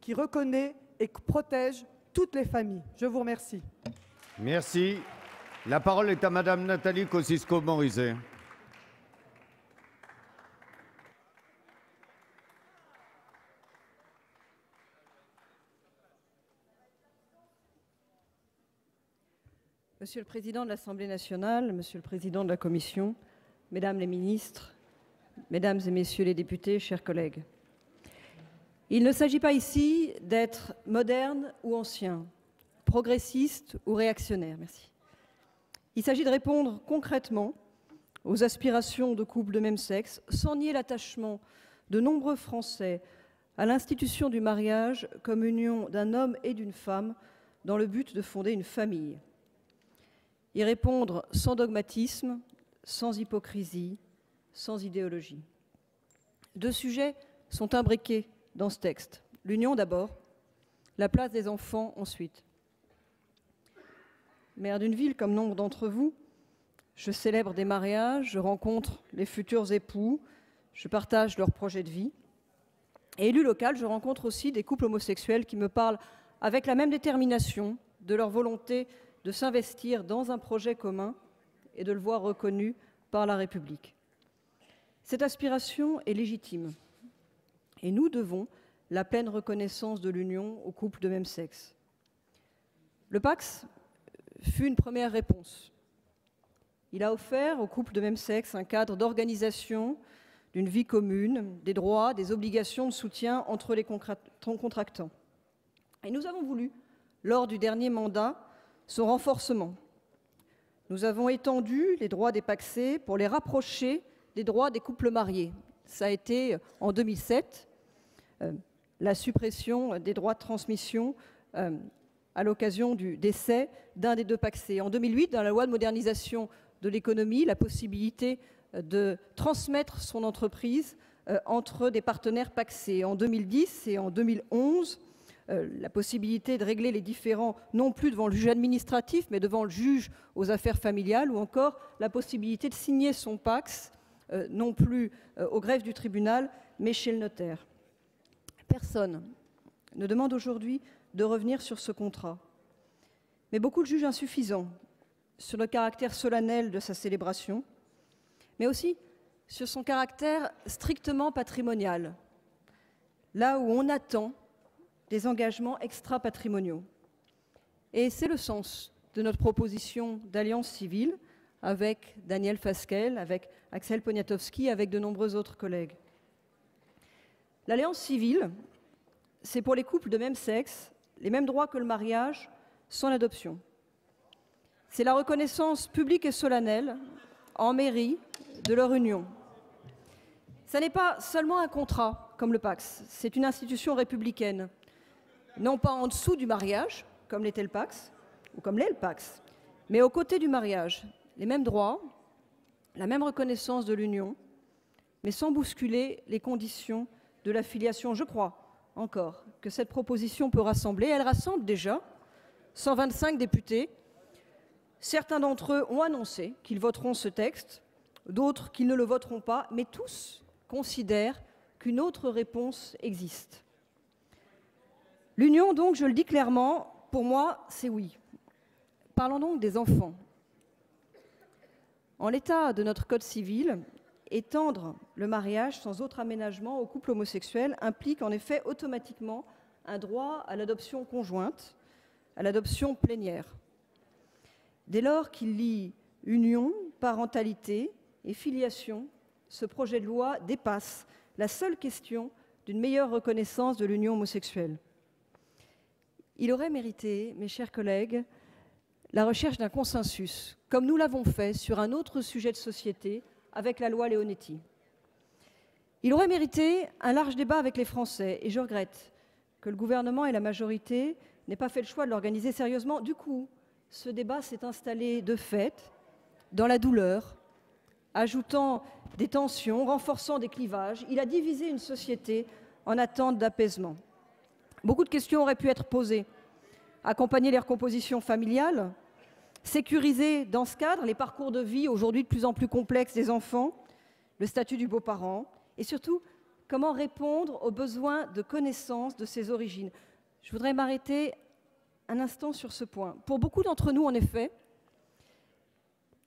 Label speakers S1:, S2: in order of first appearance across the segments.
S1: qui reconnaît et protège toutes les familles. Je vous remercie.
S2: Merci. La parole est à Madame Nathalie Kosciusko-Morizet.
S3: Monsieur le Président de l'Assemblée nationale, Monsieur le Président de la Commission, Mesdames les ministres, Mesdames et Messieurs les députés, chers collègues. Il ne s'agit pas ici d'être moderne ou ancien, progressiste ou réactionnaire. Merci. Il s'agit de répondre concrètement aux aspirations de couples de même sexe, sans nier l'attachement de nombreux Français à l'institution du mariage comme union d'un homme et d'une femme dans le but de fonder une famille. Y répondre sans dogmatisme, sans hypocrisie, sans idéologie. Deux sujets sont imbriqués dans ce texte. L'union d'abord, la place des enfants ensuite. Maire d'une ville comme nombre d'entre vous, je célèbre des mariages, je rencontre les futurs époux, je partage leurs projets de vie. Et élu local, je rencontre aussi des couples homosexuels qui me parlent avec la même détermination de leur volonté de s'investir dans un projet commun et de le voir reconnu par la République. Cette aspiration est légitime et nous devons la pleine reconnaissance de l'union aux couples de même sexe. Le Pacs fut une première réponse. Il a offert aux couples de même sexe un cadre d'organisation d'une vie commune, des droits, des obligations de soutien entre les contractants. Et nous avons voulu, lors du dernier mandat, son renforcement. Nous avons étendu les droits des pacsés pour les rapprocher des droits des couples mariés. Ça a été en 2007, la suppression des droits de transmission à l'occasion du décès d'un des deux pacsés. En 2008, dans la loi de modernisation de l'économie, la possibilité de transmettre son entreprise entre des partenaires pacsés. En 2010 et en 2011, la possibilité de régler les différends non plus devant le juge administratif, mais devant le juge aux affaires familiales, ou encore la possibilité de signer son Pacs, non plus au greffe du tribunal, mais chez le notaire. Personne ne demande aujourd'hui de revenir sur ce contrat, mais beaucoup le jugent insuffisant sur le caractère solennel de sa célébration, mais aussi sur son caractère strictement patrimonial, là où on attend des engagements extra-patrimoniaux. Et c'est le sens de notre proposition d'alliance civile avec Daniel Fasquelle, avec Axel Poniatowski, avec de nombreux autres collègues. L'alliance civile, c'est pour les couples de même sexe les mêmes droits que le mariage sans l'adoption. C'est la reconnaissance publique et solennelle en mairie de leur union. Ça n'est pas seulement un contrat comme le Pacs, c'est une institution républicaine. Non pas en dessous du mariage, comme l'était le Pacs, ou comme l'est le Pacs, mais aux côtés du mariage. Les mêmes droits, la même reconnaissance de l'union, mais sans bousculer les conditions de la filiation. Je crois encore que cette proposition peut rassembler. Elle rassemble déjà 125 députés. Certains d'entre eux ont annoncé qu'ils voteront ce texte, d'autres qu'ils ne le voteront pas, mais tous considèrent qu'une autre réponse existe. L'union, donc, je le dis clairement, pour moi, c'est oui. Parlons donc des enfants. En l'état de notre code civil, étendre le mariage sans autre aménagement aux couples homosexuels implique en effet automatiquement un droit à l'adoption conjointe, à l'adoption plénière. Dès lors qu'il lie union, parentalité et filiation, ce projet de loi dépasse la seule question d'une meilleure reconnaissance de l'union homosexuelle. Il aurait mérité, mes chers collègues, la recherche d'un consensus, comme nous l'avons fait sur un autre sujet de société avec la loi Leonetti. Il aurait mérité un large débat avec les Français, et je regrette que le gouvernement et la majorité n'aient pas fait le choix de l'organiser sérieusement. Du coup, ce débat s'est installé de fait dans la douleur, ajoutant des tensions, renforçant des clivages. Il a divisé une société en attente d'apaisement. Beaucoup de questions auraient pu être posées. Accompagner les recompositions familiales, sécuriser dans ce cadre les parcours de vie aujourd'hui de plus en plus complexes des enfants, le statut du beau-parent et surtout comment répondre aux besoins de connaissance de ses origines. Je voudrais m'arrêter un instant sur ce point. Pour beaucoup d'entre nous, en effet,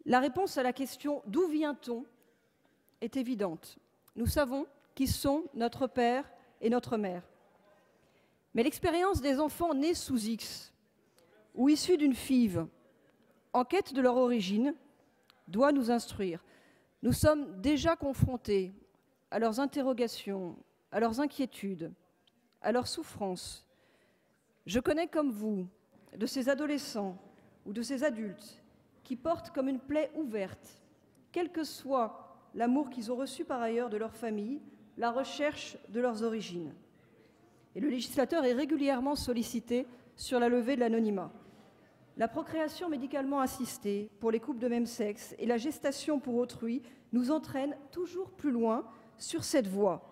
S3: la réponse à la question « D'où vient-on » est évidente. Nous savons qui sont notre père et notre mère. Mais l'expérience des enfants nés sous X ou issus d'une FIV, en quête de leur origine, doit nous instruire. Nous sommes déjà confrontés à leurs interrogations, à leurs inquiétudes, à leurs souffrances. Je connais comme vous de ces adolescents ou de ces adultes qui portent comme une plaie ouverte, quel que soit l'amour qu'ils ont reçu par ailleurs de leur famille, la recherche de leurs origines. Et le législateur est régulièrement sollicité sur la levée de l'anonymat. La procréation médicalement assistée pour les couples de même sexe et la gestation pour autrui nous entraînent toujours plus loin sur cette voie.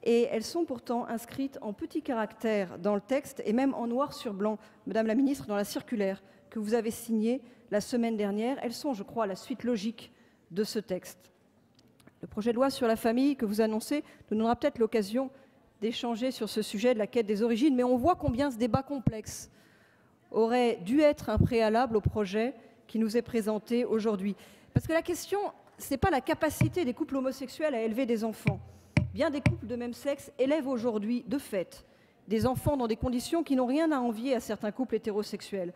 S3: Et elles sont pourtant inscrites en petits caractères dans le texte et même en noir sur blanc, Madame la Ministre, dans la circulaire que vous avez signée la semaine dernière. Elles sont, je crois, la suite logique de ce texte. Le projet de loi sur la famille que vous annoncez nous donnera peut-être l'occasion d'échanger sur ce sujet de la quête des origines, mais on voit combien ce débat complexe aurait dû être un préalable au projet qui nous est présenté aujourd'hui. Parce que la question, ce n'est pas la capacité des couples homosexuels à élever des enfants. Bien des couples de même sexe élèvent aujourd'hui, de fait, des enfants dans des conditions qui n'ont rien à envier à certains couples hétérosexuels.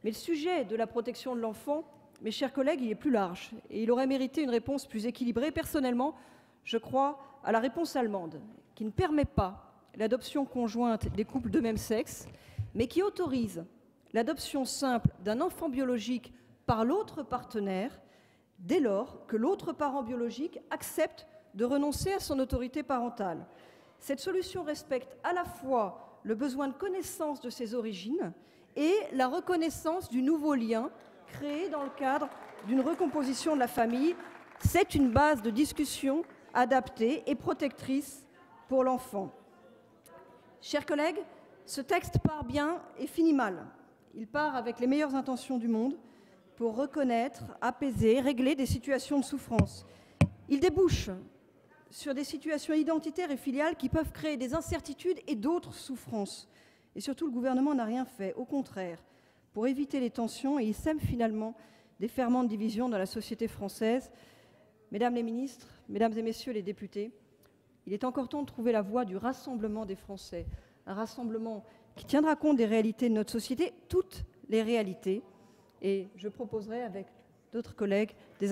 S3: Mais le sujet de la protection de l'enfant, mes chers collègues, il est plus large et il aurait mérité une réponse plus équilibrée. Personnellement, je crois à la réponse allemande, qui ne permet pas l'adoption conjointe des couples de même sexe, mais qui autorise l'adoption simple d'un enfant biologique par l'autre partenaire, dès lors que l'autre parent biologique accepte de renoncer à son autorité parentale. Cette solution respecte à la fois le besoin de connaissance de ses origines et la reconnaissance du nouveau lien créé dans le cadre d'une recomposition de la famille. C'est une base de discussion adaptée et protectrice pour l'enfant. Chers collègues, ce texte part bien et finit mal. Il part avec les meilleures intentions du monde pour reconnaître, apaiser, régler des situations de souffrance. Il débouche sur des situations identitaires et filiales qui peuvent créer des incertitudes et d'autres souffrances. Et surtout, le gouvernement n'a rien fait, au contraire, pour éviter les tensions, et il sème finalement des ferments de division dans la société française. Mesdames les ministres, mesdames et messieurs les députés, il est encore temps de trouver la voie du rassemblement des Français, un rassemblement qui tiendra compte des réalités de notre société, toutes les réalités, et je proposerai avec d'autres collègues des amendements